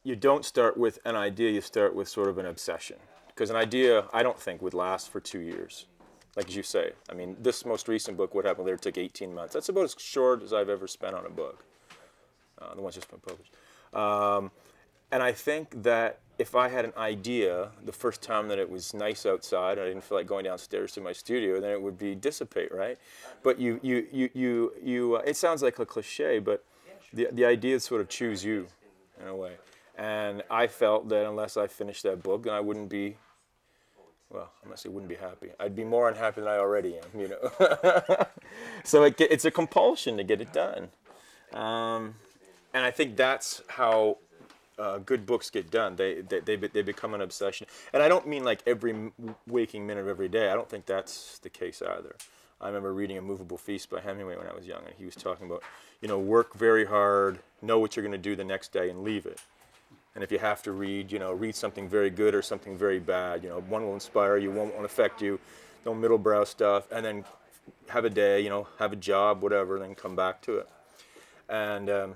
you don't start with an idea, you start with sort of an obsession. Because an idea, I don't think, would last for 2 years. Like as you say. I mean, this most recent book, What Happened Later, took 18 months. That's about as short as I've ever spent on a book. The one's just been published. And I think that if I had an idea the first time that it was nice outside, and I didn't feel like going downstairs to my studio, then it would be dissipate, right? But it sounds like a cliche, but the ideas sort of choose you in a way. And I felt that unless I finished that book, then I wouldn't be, well, I must say wouldn't be happy. I'd be more unhappy than I already am, you know. So it's a compulsion to get it done. And I think that's how good books get done. They become an obsession. And I don't mean like every waking minute of every day. I don't think that's the case either. I remember reading A Moveable Feast by Hemingway when I was young, and he was talking about, you know, work very hard, know what you're going to do the next day, and leave it. And if you have to read, you know, read something very good or something very bad. You know, one will inspire you, one won't affect you. No middlebrow stuff. And then have a day, you know, have a job, whatever, and then come back to it. And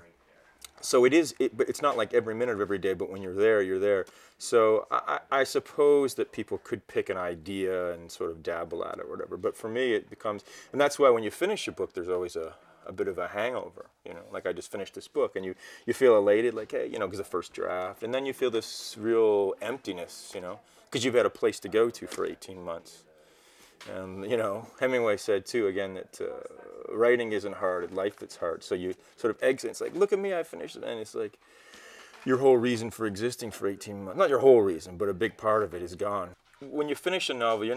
so but it's not like every minute of every day, but when you're there, you're there. So I suppose that people could pick an idea and sort of dabble at it or whatever. But for me, it becomes, and that's why when you finish your book, there's always a bit of a hangover, you know, like I just finished this book, and you feel elated, like, hey, you know, because the first draft, and then you feel this real emptiness, you know, because you've had a place to go to for 18 months. And, you know, Hemingway said, too, again, that writing isn't hard, life it's hard. So you sort of exit, it's like, look at me, I finished it, and it's like, your whole reason for existing for 18 months, not your whole reason, but a big part of it is gone. When you finish a novel,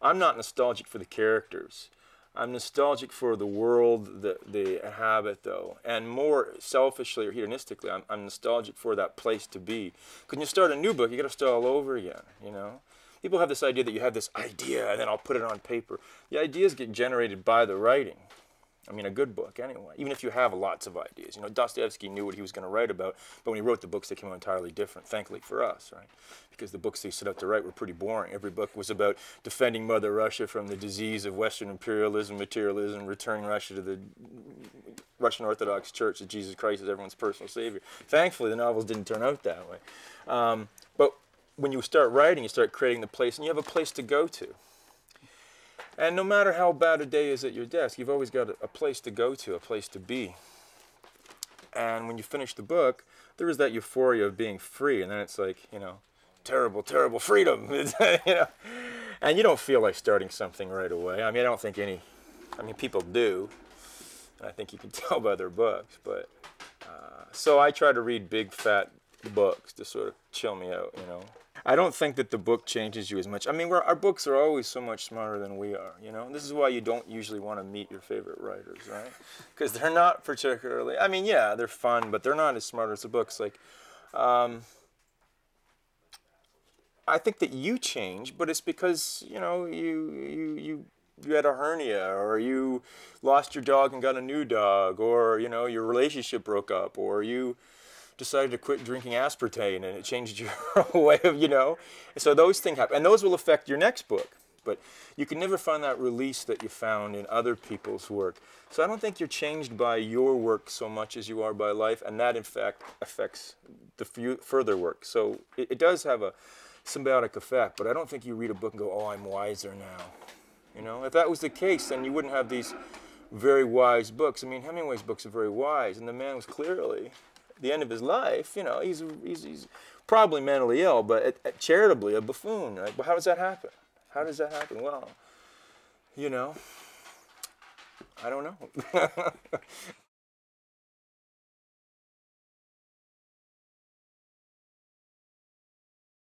I'm not nostalgic for the characters. I'm nostalgic for the world that they inhabit, though. And more selfishly or hedonistically, I'm nostalgic for that place to be. Because when you start a new book, you got to start all over again, you know? People have this idea that you have this idea, and then I'll put it on paper. The ideas get generated by the writing. I mean, a good book, anyway. Even if you have lots of ideas. You know, Dostoevsky knew what he was going to write about, but when he wrote the books, they came out entirely different, thankfully for us, right? Because the books they set out to write were pretty boring. Every book was about defending Mother Russia from the disease of Western Imperialism, Materialism, returning Russia to the Russian Orthodox Church, that Jesus Christ is everyone's personal savior. Thankfully, the novels didn't turn out that way. But when you start writing, you start creating the place, and you have a place to go to. And no matter how bad a day is at your desk, you've always got a place to go to, a place to be. And when you finish the book, there is that euphoria of being free, and then it's like, you know, terrible, terrible freedom, you know. And you don't feel like starting something right away. I mean, I don't think people do, and I think you can tell by their books. But so I try to read big, fat books to sort of chill me out, you know. I don't think that the book changes you as much. I mean, our books are always so much smarter than we are, you know. This is why you don't usually want to meet your favorite writers, right? Because they're not particularly, I mean, yeah, they're fun, but they're not as smart as the books. Like, I think that you change, but it's because, you know, you had a hernia, or you lost your dog and got a new dog, or, you know, your relationship broke up, or you decided to quit drinking aspartame and it changed your way of, you know. So those things happen, and those will affect your next book. But you can never find that release that you found in other people's work. So I don't think you're changed by your work so much as you are by life, and that in fact affects the further work. So it does have a symbiotic effect, but I don't think you read a book and go, oh, I'm wiser now. You know, if that was the case, then you wouldn't have these very wise books. I mean, Hemingway's books are very wise, and the man was clearly, at the end of his life, you know, he's probably mentally ill, but charitably a buffoon. Right? Well, how does that happen? How does that happen? Well, you know, I don't know.